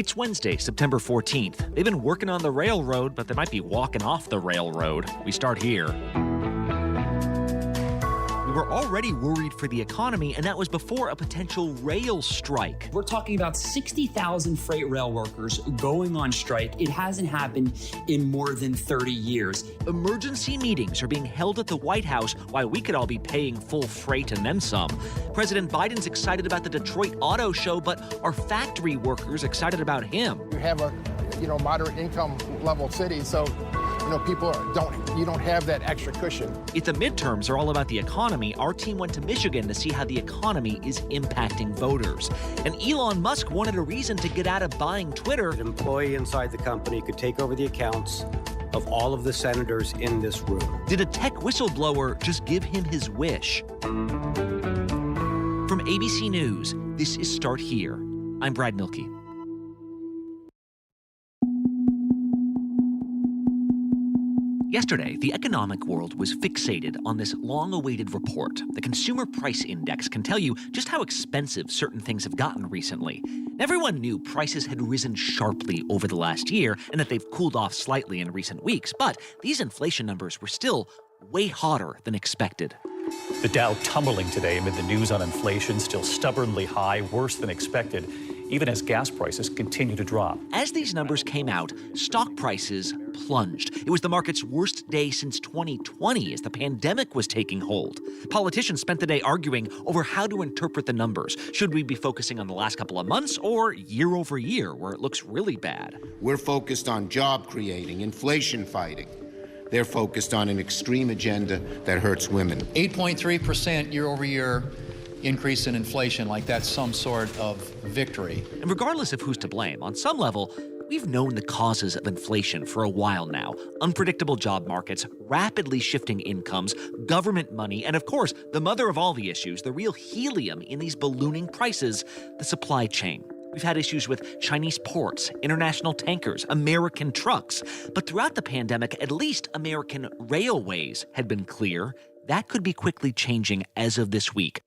It's Wednesday, September 14th. They've been working on the railroad, but they might be walking off the railroad. We start here. We were already worried for the economy, and that was before a potential rail strike. We're talking about 60,000 freight rail workers going on strike. It hasn't happened in more than 30 years. Emergency meetings are being held at the White House while we could all be paying full freight and then some. President Biden's excited about the Detroit Auto Show, but are factory workers excited about him? You have a, moderate income level city, so people you don't have that extra cushion. If the midterms are all about the economy, our team went to Michigan to see how the economy is impacting voters. And Elon Musk wanted a reason to get out of buying Twitter. An employee inside the company could take over the accounts of all of the senators in this room. Did a tech whistleblower just give him his wish? From ABC News, this is Start Here. I'm Brad Milkey. Yesterday, the economic world was fixated on this long-awaited report. The Consumer Price Index can tell you just how expensive certain things have gotten recently. Everyone knew prices had risen sharply over the last year and that they've cooled off slightly in recent weeks, but these inflation numbers were still way hotter than expected. The Dow tumbling today amid the news on inflation, still stubbornly high, worse than expected, even as gas prices continue to drop. As these numbers came out, stock prices plunged. It was the market's worst day since 2020 as the pandemic was taking hold. Politicians spent the day arguing over how to interpret the numbers. Should we be focusing on the last couple of months or year over year, where it looks really bad? We're focused on job creating, inflation fighting. They're focused on an extreme agenda that hurts women. 8.3% year over year increase in inflation, like that's some sort of victory. And regardless of who's to blame, on some level, we've known the causes of inflation for a while now. Unpredictable job markets, rapidly shifting incomes, government money, and of course, the mother of all the issues, the real helium in these ballooning prices, the supply chain. We've had issues with Chinese ports, international tankers, American trucks. But throughout the pandemic, at least American railways had been clear. That could be quickly changing as of this week.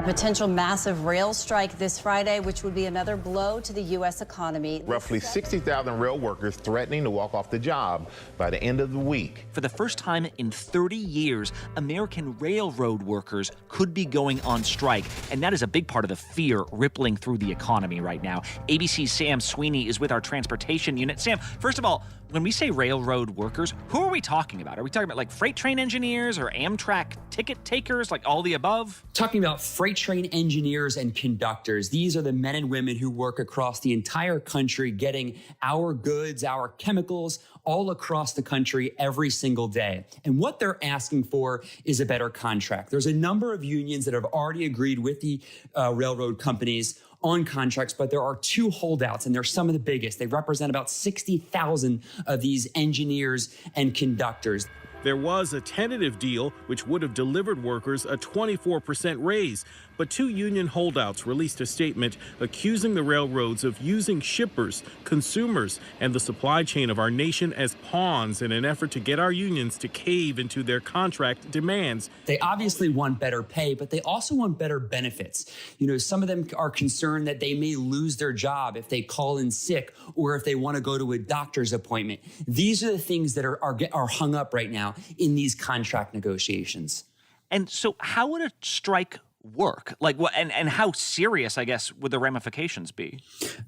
Potential massive rail strike this Friday, which would be another blow to the U.S. economy. Roughly 60,000 rail workers threatening to walk off the job by the end of the week. For the first time in 30 years, American railroad workers could be going on strike, and that is a big part of the fear rippling through the economy right now. ABC's Sam Sweeney is with our transportation unit. Sam, first of all, when we say railroad workers, who are we talking about? Are we talking about like freight train engineers or Amtrak ticket takers, like all the above? Talking about freight train engineers and conductors. These are the men and women who work across the entire country getting our goods, our chemicals, all across the country every single day. And what they're asking for is a better contract. There's a number of unions that have already agreed with the railroad companies on contracts, but there are two holdouts, and they're some of the biggest. They represent about 60,000 of these engineers and conductors. There was a tentative deal which would have delivered workers a 24% raise, but two union holdouts released a statement accusing the railroads of using shippers, consumers, and the supply chain of our nation as pawns in an effort to get our unions to cave into their contract demands. They obviously want better pay, but they also want better benefits. Some of them are concerned that they may lose their job if they call in sick or if they want to go to a doctor's appointment. These are the things that are hung up right now in these contract negotiations. And so how would a strike work? Like what? And how serious, I guess, would the ramifications be?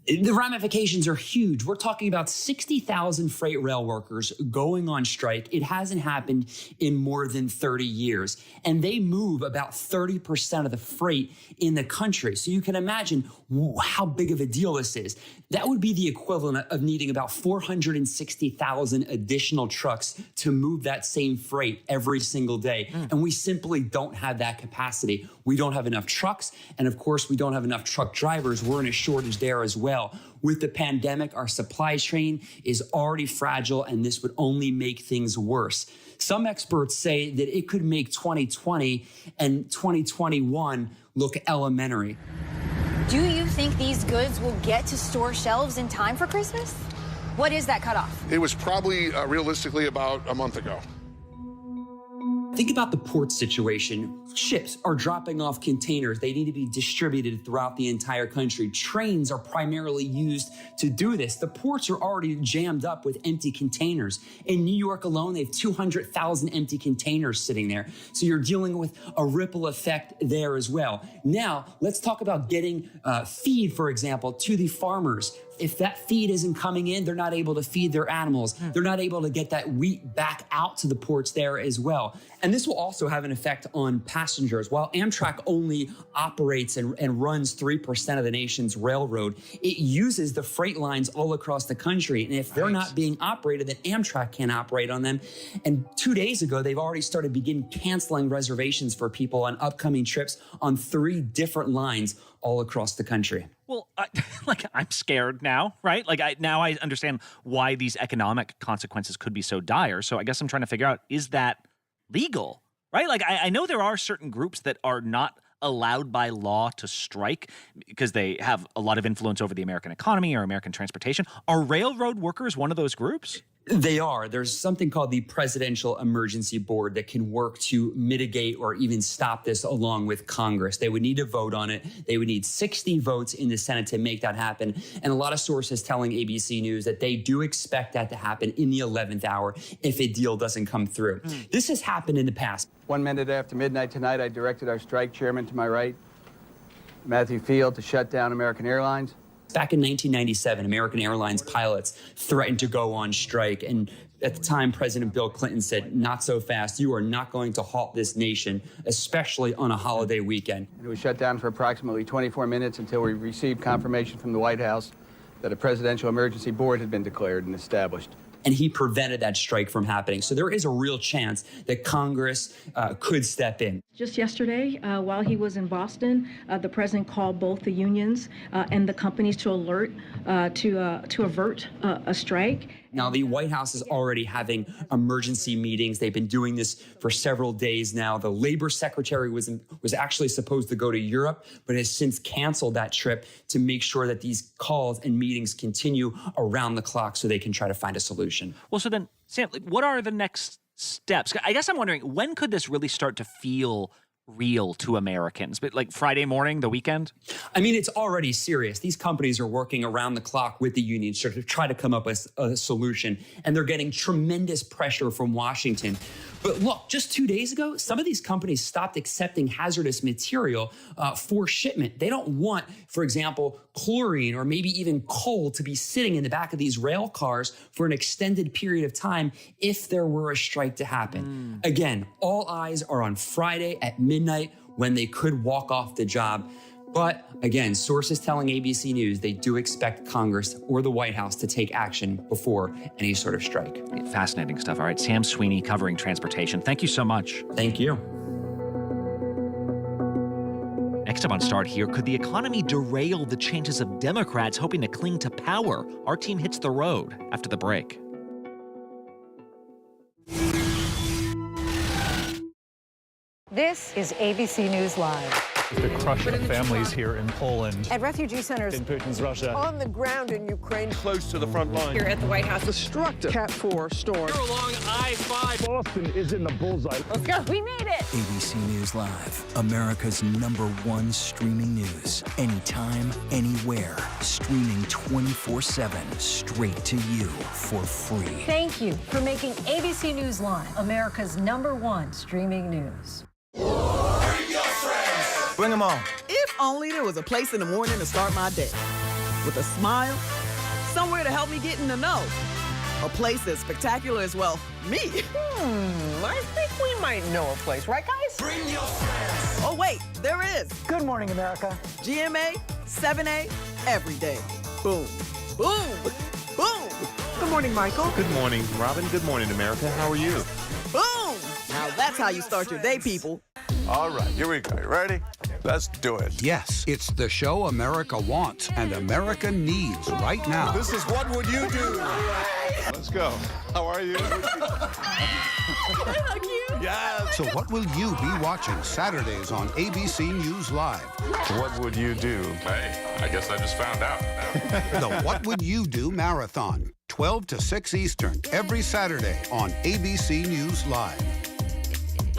The ramifications are huge. We're talking about 60,000 freight rail workers going on strike. It hasn't happened in more than 30 years. And they move about 30% of the freight in the country. So you can imagine how big of a deal this is. That would be the equivalent of needing about 460,000 additional trucks to move that same freight every single day. And we simply don't have that capacity. We don't have enough trucks. And of course, we don't have enough truck drivers. We're in a shortage there as well. With the pandemic, our supply chain is already fragile, and this would only make things worse. Some experts say that it could make 2020 and 2021 look elementary. Do you think these goods will get to store shelves in time for Christmas? What is that cutoff? It was probably realistically about a month ago. Think about the port situation. Ships are dropping off containers. They need to be distributed throughout the entire country. Trains are primarily used to do this. The ports are already jammed up with empty containers. In New York alone, they have 200,000 empty containers sitting there. So you're dealing with a ripple effect there as well. Now, let's talk about getting feed, for example, to the farmers. If that feed isn't coming in, they're not able to feed their animals. They're not able to get that wheat back out to the ports there as well. And this will also have an effect on passengers. While Amtrak only operates and runs 3% of the nation's railroad, it uses the freight lines all across the country. And if they're not being operated, then Amtrak can't operate on them. And 2 days ago, they've already started canceling reservations for people on upcoming trips on 3 different lines all across the country. Well, I'm scared now, right? Now I understand why these economic consequences could be so dire. So I guess I'm trying to figure out, is that legal, right? I know there are certain groups that are not allowed by law to strike because they have a lot of influence over the American economy or American transportation. Are railroad workers one of those groups? They are. There's something called the Presidential Emergency Board that can work to mitigate or even stop this along with Congress. They would need to vote on it. They would need 60 votes in the Senate to make that happen. And a lot of sources telling ABC News that they do expect that to happen in the 11th hour if a deal doesn't come through. This has happened in the past. 1 minute after midnight tonight, I directed our strike chairman to my right, Matthew Field, to shut down American Airlines. Back in 1997, American Airlines pilots threatened to go on strike. And at the time, President Bill Clinton said, not so fast. You are not going to halt this nation, especially on a holiday weekend. It was shut down for approximately 24 minutes until we received confirmation from the White House that a presidential emergency board had been declared and established. And he prevented that strike from happening. So there is a real chance that Congress could step in. Just yesterday, while he was in Boston, the president called both the unions and the companies to avert a strike. Now, the White House is already having emergency meetings. They've been doing this for several days now. The labor secretary was actually supposed to go to Europe, but has since canceled that trip to make sure that these calls and meetings continue around the clock so they can try to find a solution. Well, so then, Sam, what are the next steps? I guess I'm wondering, when could this really start to feel real to Americans? But like Friday morning, the weekend? I mean, it's already serious. These companies are working around the clock with the unions to try to come up with a solution, and they're getting tremendous pressure from Washington. But look, just 2 days ago, some of these companies stopped accepting hazardous material for shipment. They don't want, for example, chlorine or maybe even coal to be sitting in the back of these rail cars for an extended period of time if there were a strike to happen. Again, all eyes are on Friday at midnight when they could walk off the job. But again, sources telling ABC News they do expect Congress or the White House to take action before any sort of strike. Fascinating stuff. All right, Sam Sweeney covering transportation. Thank you so much. Thank you. Next up on Start Here, could the economy derail the chances of Democrats hoping to cling to power? Our team hits the road after the break. This is ABC News Live. The crush of families here in Poland. At refugee centers in Putin's Russia. On the ground in Ukraine. Close to the front line. Here at the White House. Destructive Cat 4 storm. Here along I-5. Boston is in the bullseye. Let's go. We made it. ABC News Live, America's #1 streaming news. Anytime, anywhere. Streaming 24/7 straight to you for free. Thank you for making ABC News Live America's #1 streaming news. Bring them on. If only there was a place in the morning to start my day. With a smile, somewhere to help me get in the know. A place as spectacular as, well, me. I think we might know a place, right, guys? Bring your friends. Oh, wait, there is. Good morning, America. GMA, 7A, every day. Boom, boom, boom. Good morning, Michael. Good morning, Robin. Good morning, America. How are you? Boom. Now that's how you start your day, people. All right, here we go. You ready? Let's do it. Yes, it's the show America wants and America needs right now. This is What Would You Do? Let's go. How are you? How cute. Yes. So what will you be watching Saturdays on ABC News Live? What would you do? Hey, I guess I just found out. The What Would You Do Marathon, 12 to 6 Eastern, every Saturday on ABC News Live.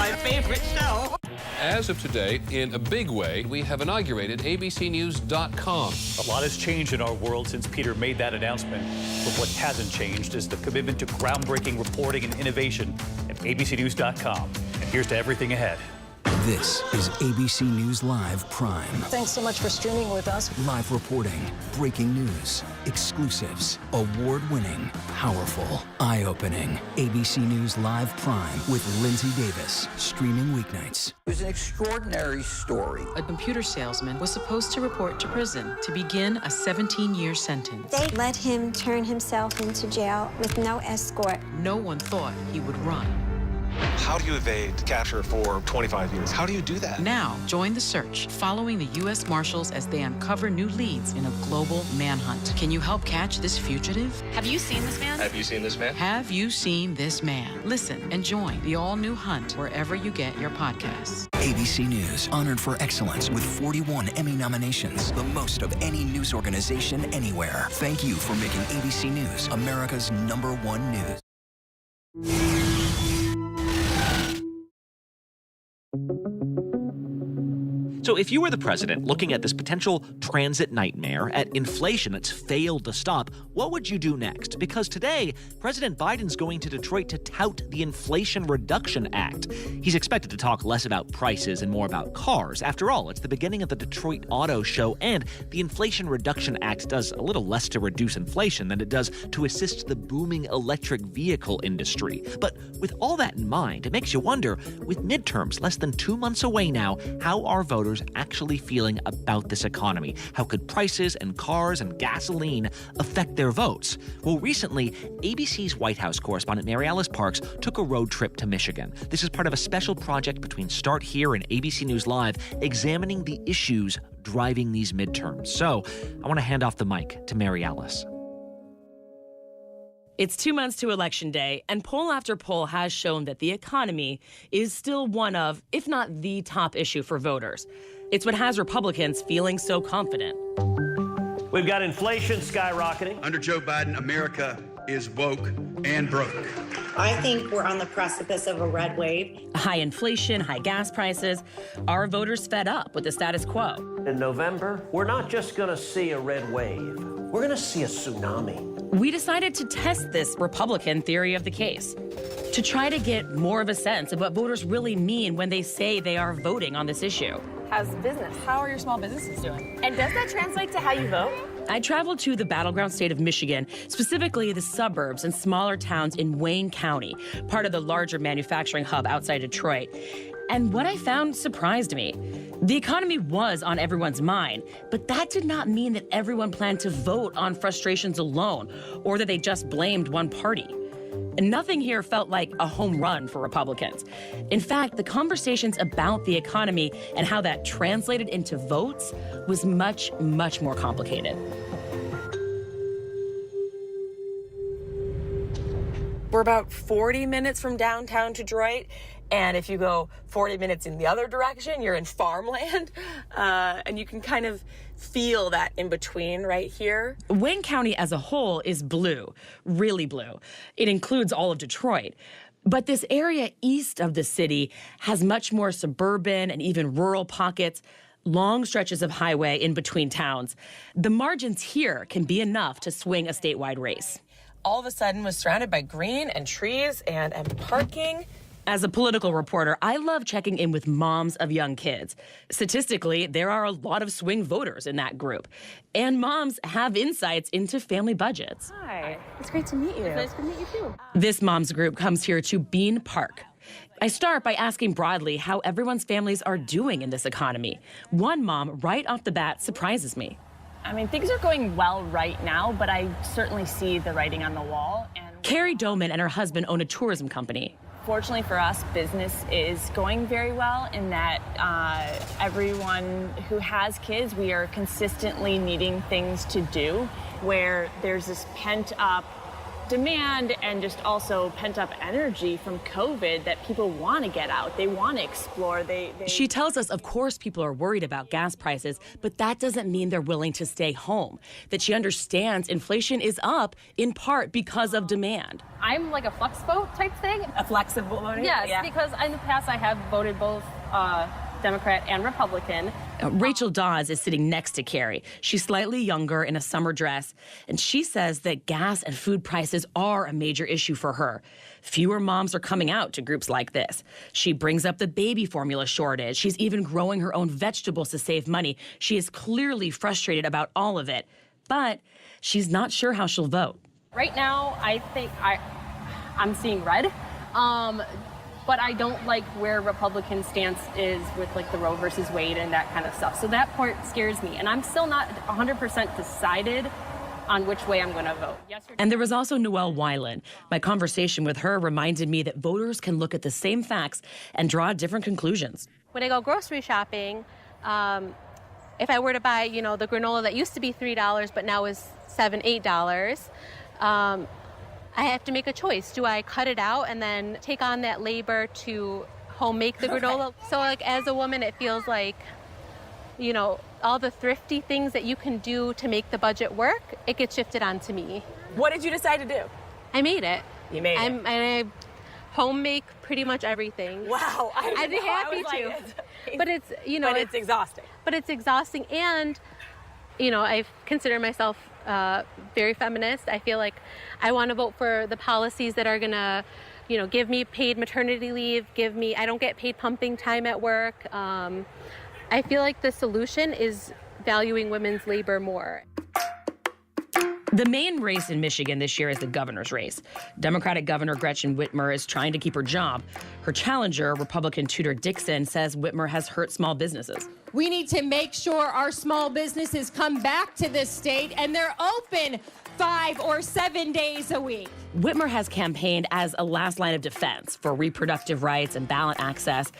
My favorite show. As of today, in a big way, we have inaugurated abcnews.com. A lot has changed in our world since Peter made that announcement. But what hasn't changed is the commitment to groundbreaking reporting and innovation at abcnews.com. And here's to everything ahead. This is ABC News Live Prime. Thanks so much for streaming with us. Live reporting, breaking news, exclusives, award-winning, powerful, eye-opening. ABC News Live Prime with Lindsay Davis, streaming weeknights. It was an extraordinary story. A computer salesman was supposed to report to prison to begin a 17-year sentence. They let him turn himself into jail with no escort. No one thought he would run. How do you evade capture for 25 years? How do you do that? Now, join the search, following the U.S. Marshals as they uncover new leads in a global manhunt. Can you help catch this fugitive? Have you seen this man? Have you seen this man? Have you seen this man? Listen and join the all-new hunt wherever you get your podcasts. ABC News, honored for excellence with 41 Emmy nominations, the most of any news organization anywhere. Thank you for making ABC News America's #1 news. So if you were the president looking at this potential transit nightmare, at inflation that's failed to stop, what would you do next? Because today, President Biden's going to Detroit to tout the Inflation Reduction Act. He's expected to talk less about prices and more about cars. After all, it's the beginning of the Detroit Auto Show, and the Inflation Reduction Act does a little less to reduce inflation than it does to assist the booming electric vehicle industry. But with all that in mind, it makes you wonder, with midterms less than 2 months away now, how are voters actually feeling about this economy? How could prices and cars and gasoline affect their votes? Well, recently, ABC's White House correspondent Mary Alice Parks took a road trip to Michigan. This is part of a special project between Start Here and ABC News Live, examining the issues driving these midterms. So, I want to hand off the mic to Mary Alice. It's 2 months to Election Day, and poll after poll has shown that the economy is still one of, if not the top issue for voters. It's what has Republicans feeling so confident. We've got inflation skyrocketing. Under Joe Biden, America is woke and broke. I think we're on the precipice of a red wave. High inflation, high gas prices. Are voters fed up with the status quo? In November, we're not just going to see a red wave. We're going to see a tsunami. We decided to test this Republican theory of the case to try to get more of a sense of what voters really mean when they say they are voting on this issue. How's business? How are your small businesses doing? And does that translate to how you vote? I traveled to the battleground state of Michigan, specifically the suburbs and smaller towns in Wayne County, part of the larger manufacturing hub outside Detroit. And what I found surprised me. The economy was on everyone's mind, but that did not mean that everyone planned to vote on frustrations alone, or that they just blamed one party. And nothing here felt like a home run for Republicans. In fact, the conversations about the economy and how that translated into votes was much, much more complicated. We're about 40 minutes from downtown Detroit, and if you go 40 minutes in the other direction, you're in farmland, and you can kind of feel that in between right here. Wayne County as a whole is blue, really blue. It includes all of Detroit. But this area east of the city has much more suburban and even rural pockets, long stretches of highway in between towns. The margins here can be enough to swing a statewide race. All of a sudden was surrounded by green and trees and parking. As a political reporter, I love checking in with moms of young kids. Statistically, there are a lot of swing voters in that group. And moms have insights into family budgets. Hi, it's great to meet you. It's nice to meet you too. This mom's group comes here to Bean Park. I start by asking broadly how everyone's families are doing in this economy. One mom right off the bat surprises me. I mean, things are going well right now, but I certainly see the writing on the wall. And Carrie Doman and her husband own a tourism company. Fortunately for us, business is going very well in that everyone who has kids, we are consistently needing things to do, where there's this pent-up demand and just also pent-up energy from COVID that people want to get out. They want to explore. She tells us, of course, people are worried about gas prices, but that doesn't mean they're willing to stay home. That she understands inflation is up in part because of demand. I'm like a flex vote type thing. A flexible voting? Yes, yeah. because in the past I have voted both Democrat and Republican. Rachel Dawes is sitting next to Carrie. She's slightly younger in a summer dress, and she says that gas and food prices are a major issue for her. Fewer moms are coming out to groups like this. She brings up the baby formula shortage. She's even growing her own vegetables to save money. She is clearly frustrated about all of it, but she's not sure how she'll vote. Right now, I think I'm seeing red. But I don't like where Republican stance is with like the Roe versus Wade and that kind of stuff. So that part scares me. And I'm still not 100% decided on which way I'm going to vote. And there was also Noelle Weiland. My conversation with her reminded me that voters can look at the same facts and draw different conclusions. When I go grocery shopping, if I were to buy, the granola that used to be $3 but now is $7, $8, I have to make a choice. Do I cut it out and then take on that labor to home make the granola? So like as a woman, it feels like, all the thrifty things that you can do to make the budget work, it gets shifted onto me. What did you decide to do? I made it. You made it. And I home make pretty much everything. Wow. I'd be happy to. But it's, But it's exhausting. But it's exhausting. And, I consider myself very feminist. I feel like I want to vote for the policies that are going to, give me paid maternity leave, I don't get paid pumping time at work. I feel like the solution is valuing women's labor more. The main race in Michigan this year is the governor's race. Democratic Governor Gretchen Whitmer is trying to keep her job. Her challenger, Republican Tudor Dixon, says Whitmer has hurt small businesses. We need to make sure our small businesses come back to this state and they're open 5 or 7 days a week. Whitmer has campaigned as a last line of defense for reproductive rights and ballot access,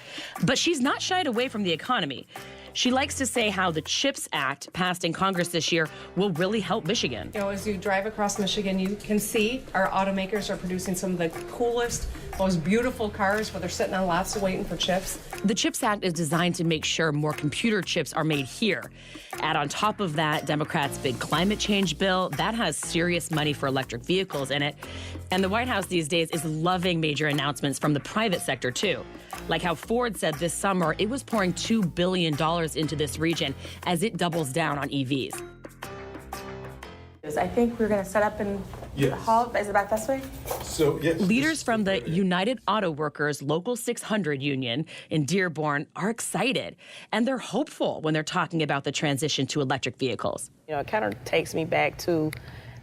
but she's not shied away from the economy. She likes to say how the CHIPS Act passed in Congress this year will really help Michigan. As you drive across Michigan, you can see our automakers are producing some of the coolest, most beautiful cars, but they're sitting on lots waiting for chips. The CHIPS Act is designed to make sure more computer chips are made here. Add on top of that, Democrats' big climate change bill, that has serious money for electric vehicles in it. And the White House these days is loving major announcements from the private sector, too. Like how Ford said this summer it was pouring $2 billion into this region as it doubles down on EVs. I think we're going to set up in the hall. Is it back this way? So, yes. Leaders from the United Auto Workers Local 600 union in Dearborn are excited, and they're hopeful when they're talking about the transition to electric vehicles. It kind of takes me back to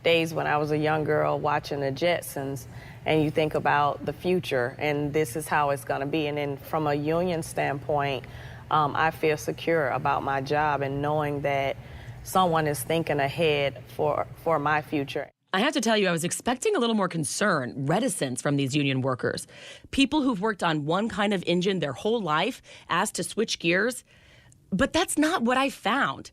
days when I was a young girl watching the Jetsons, and you think about the future, and this is how it's going to be. And then from a union standpoint, I feel secure about my job and knowing that someone is thinking ahead for my future. I have to tell you, I was expecting a little more concern, reticence from these union workers. People who've worked on one kind of engine their whole life, asked to switch gears. But that's not what I found.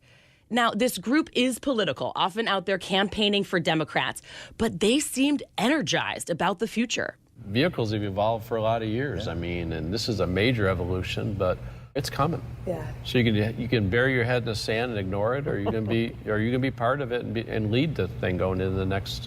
Now, this group is political, often out there campaigning for Democrats, but they seemed energized about the future. Vehicles have evolved for a lot of years. And this is a major evolution, but it's coming. Yeah. So you can bury your head in the sand and ignore it, or you can be part of it and lead the thing going into the next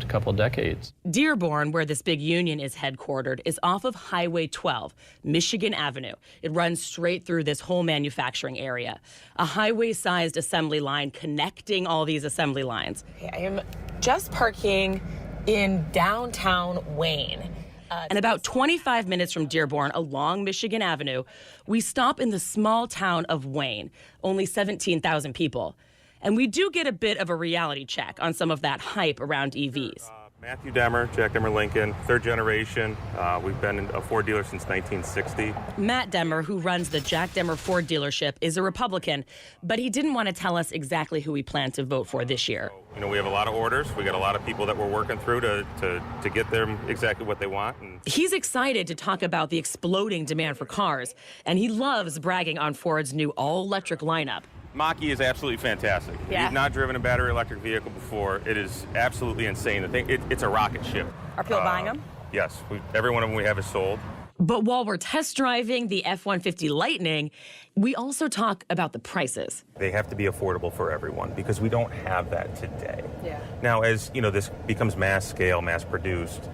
couple of decades. Dearborn, where this big union is headquartered, is off of Highway 12, Michigan Avenue. It runs straight through this whole manufacturing area. A highway-sized assembly line connecting all these assembly lines. I am just parking in downtown Wayne. And about 25 minutes from Dearborn along Michigan Avenue, we stop in the small town of Wayne, only 17,000 people. And we do get a bit of a reality check on some of that hype around EVs. Matthew Demmer, Jack Demmer Lincoln, third generation. We've been a Ford dealer since 1960. Matt Demmer, who runs the Jack Demmer Ford dealership, is a Republican, but he didn't want to tell us exactly who we plan to vote for this year. We have a lot of orders. We got a lot of people that we're working through to get them exactly what they want. And he's excited to talk about the exploding demand for cars, and he loves bragging on Ford's new all-electric lineup. Mach-E is absolutely fantastic. Yeah. If you've not driven a battery electric vehicle before, it is absolutely insane. The thing, it's a rocket ship. Are people buying them? Yes. Every one of them we have is sold. But while we're test driving the F-150 Lightning, we also talk about the prices. They have to be affordable for everyone because we don't have that today. Yeah. Now, as this becomes mass scale, mass produced,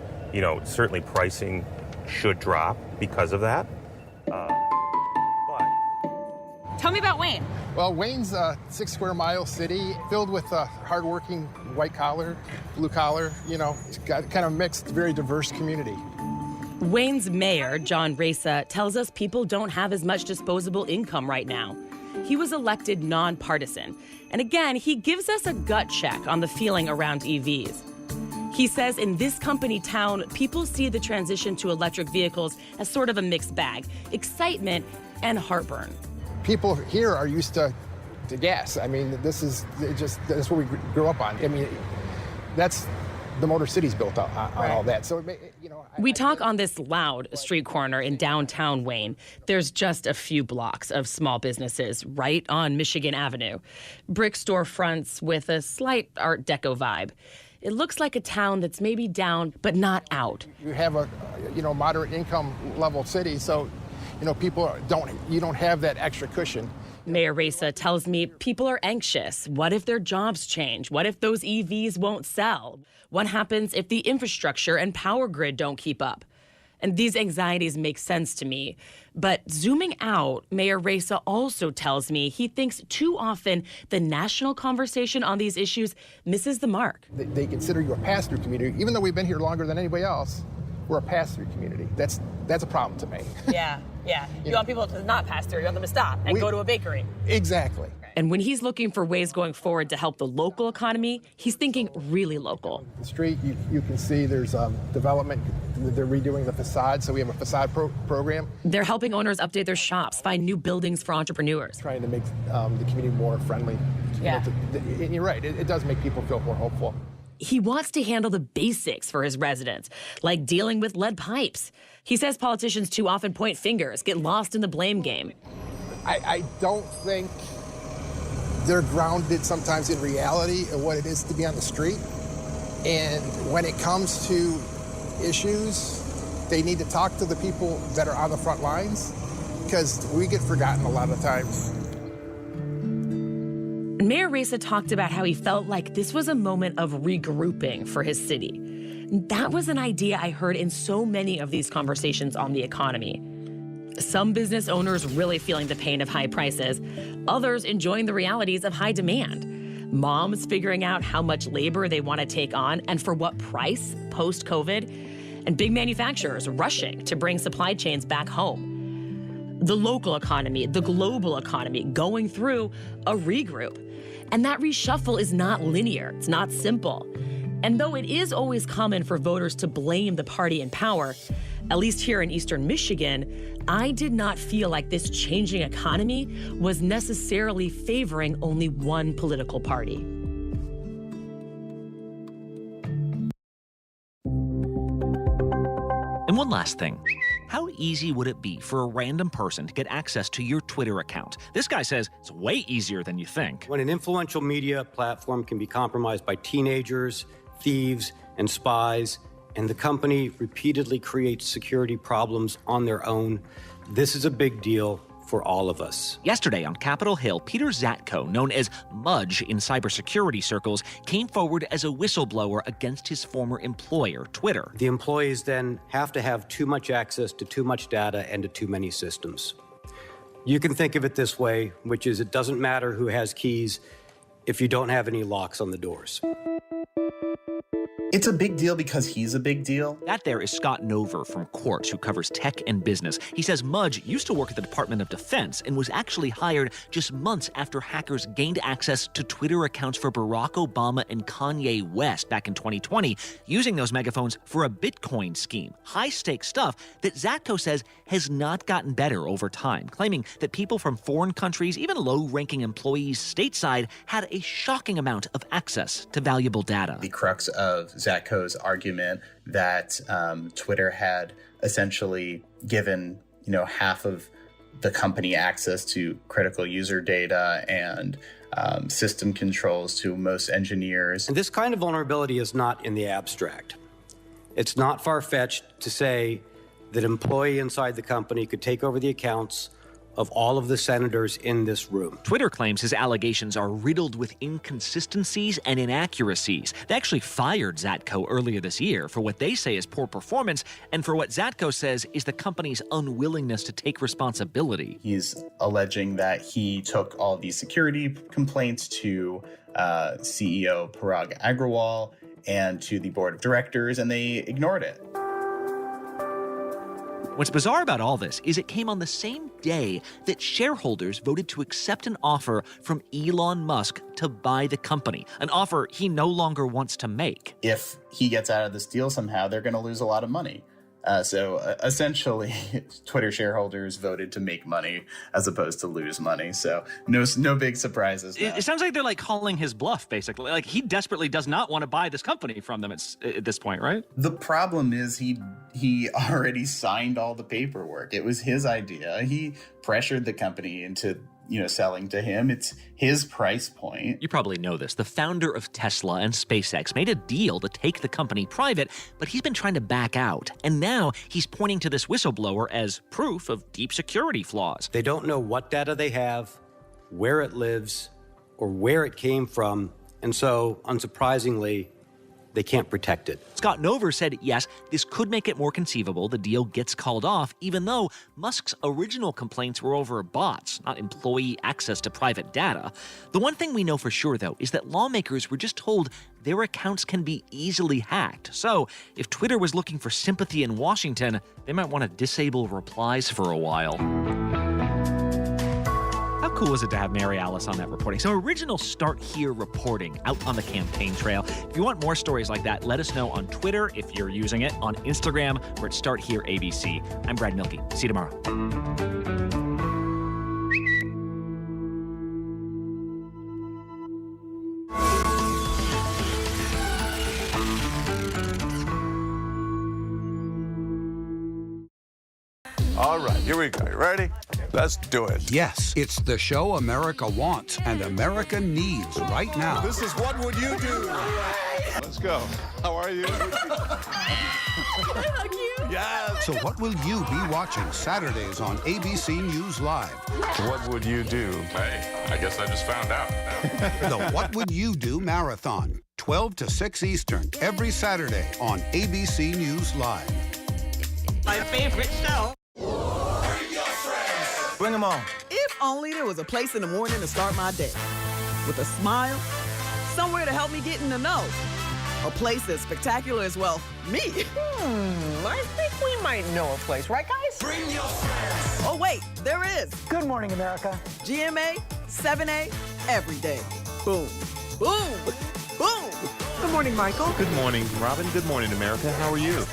certainly pricing should drop because of that. Tell me about Wayne. Well, Wayne's a 6 square mile city filled with hardworking white collar, blue collar, it's got kind of mixed, very diverse community. Wayne's mayor, John Reza, tells us people don't have as much disposable income right now. He was elected nonpartisan. And again, he gives us a gut check on the feeling around EVs. He says in this company town, people see the transition to electric vehicles as sort of a mixed bag, excitement and heartburn. People here are used to gas. I mean, that's what we grew up on. I mean, that's the Motor City's built on all that. So, we talk on this loud street corner in downtown Wayne. There's just a few blocks of small businesses right on Michigan Avenue. Brick storefronts with a slight Art Deco vibe. It looks like a town that's maybe down, but not out. You have a, moderate income level city, so, people you don't have that extra cushion. Mayor Reza tells me people are anxious. What if their jobs change? What if those EVs won't sell? What happens if the infrastructure and power grid don't keep up? And these anxieties make sense to me. But zooming out, Mayor Reza also tells me he thinks too often the national conversation on these issues misses the mark. They consider you a pass-through community. Even though we've been here longer than anybody else, we're a pass-through community. That's a problem to me. Yeah. You want people to not pass through. You want them to stop and go to a bakery. Exactly. And when he's looking for ways going forward to help the local economy, he's thinking really local. The street, you can see there's development. They're redoing the facade, so we have a facade program. They're helping owners update their shops, find new buildings for entrepreneurs. Trying to make the community more friendly. Yeah. And you're right, it does make people feel more hopeful. He wants to handle the basics for his residents, like dealing with lead pipes. He says politicians too often point fingers, get lost in the blame game. I don't think they're grounded sometimes in reality of what it is to be on the street. And when it comes to issues, they need to talk to the people that are on the front lines, because we get forgotten a lot of times. Mayor Reza talked about how he felt like this was a moment of regrouping for his city. That was an idea I heard in so many of these conversations on the economy. Some business owners really feeling the pain of high prices, others enjoying the realities of high demand. Moms figuring out how much labor they want to take on and for what price post-COVID, and big manufacturers rushing to bring supply chains back home. The local economy, the global economy going through a regroup. And that reshuffle is not linear, it's not simple. And though it is always common for voters to blame the party in power, at least here in Eastern Michigan, I did not feel like this changing economy was necessarily favoring only one political party. And one last thing. How easy would it be for a random person to get access to your Twitter account? This guy says it's way easier than you think. When an influential media platform can be compromised by teenagers, thieves, and spies, and the company repeatedly creates security problems on their own, this is a big deal for all of us. Yesterday on Capitol Hill, Peter Zatko, known as Mudge in cybersecurity circles, came forward as a whistleblower against his former employer, Twitter. The employees then have to have too much access to too much data and to too many systems. You can think of it this way, which is it doesn't matter who has keys if you don't have any locks on the doors. It's a big deal because he's a big deal. That there is Scott Nover from Quartz, who covers tech and business. He says Mudge used to work at the Department of Defense and was actually hired just months after hackers gained access to Twitter accounts for Barack Obama and Kanye West back in 2020, using those megaphones for a Bitcoin scheme. High-stakes stuff that Zatko says has not gotten better over time, claiming that people from foreign countries, even low-ranking employees stateside, had a shocking amount of access to valuable data. The crux of Zatko's argument that Twitter had essentially given, half of the company access to critical user data and system controls to most engineers. And this kind of vulnerability is not in the abstract. It's not far-fetched to say that an employee inside the company could take over the accounts of all of the senators in this room. Twitter claims his allegations are riddled with inconsistencies and inaccuracies. They actually fired Zatko earlier this year for what they say is poor performance and for what Zatko says is the company's unwillingness to take responsibility. He's alleging that he took all these security complaints to CEO Parag Agrawal and to the board of directors, and they ignored it. What's bizarre about all this is it came on the same day that shareholders voted to accept an offer from Elon Musk to buy the company, an offer he no longer wants to make. If he gets out of this deal somehow, they're going to lose a lot of money. So essentially, Twitter shareholders voted to make money as opposed to lose money. So no big surprises. It sounds like they're like calling his bluff, basically. Like he desperately does not want to buy this company from them at this point, right? The problem is he already signed all the paperwork. It was his idea. He pressured the company into selling to him. It's his price point. You probably know this. The founder of Tesla and SpaceX made a deal to take the company private, but he's been trying to back out. And now he's pointing to this whistleblower as proof of deep security flaws. They don't know what data they have, where it lives, or where it came from. And so, unsurprisingly, they can't protect it. Scott Nover said, yes, this could make it more conceivable the deal gets called off, even though Musk's original complaints were over bots, not employee access to private data. The one thing we know for sure, though, is that lawmakers were just told their accounts can be easily hacked. So if Twitter was looking for sympathy in Washington, they might want to disable replies for a while. How cool was it to have Mary Alice on that reporting? So original Start Here reporting out on the campaign trail. If you want more stories like that, let us know on Twitter if you're using it, on Instagram, we're at Start Here ABC. I'm Brad Milkey. See you tomorrow. All right, here we go. You ready? Let's do it. Yes, it's the show America wants and America needs right now. This is What Would You Do? Let's go. How are you? Yes. So what will you be watching Saturdays on ABC News Live? What would you do? Hey, I guess I just found out. The What Would You Do Marathon, 12 to 6 Eastern, every Saturday on ABC News Live. My favorite show. Bring them on. If only there was a place in the morning to start my day. With a smile, somewhere to help me get in the know. A place as spectacular as, well, me. I think we might know a place, right, guys? Bring your friends. Oh, wait, there is. Good morning, America. GMA, 7A, every day. Boom, boom, boom. Good morning, Michael. Good morning, Robin. Good morning, America. How are you?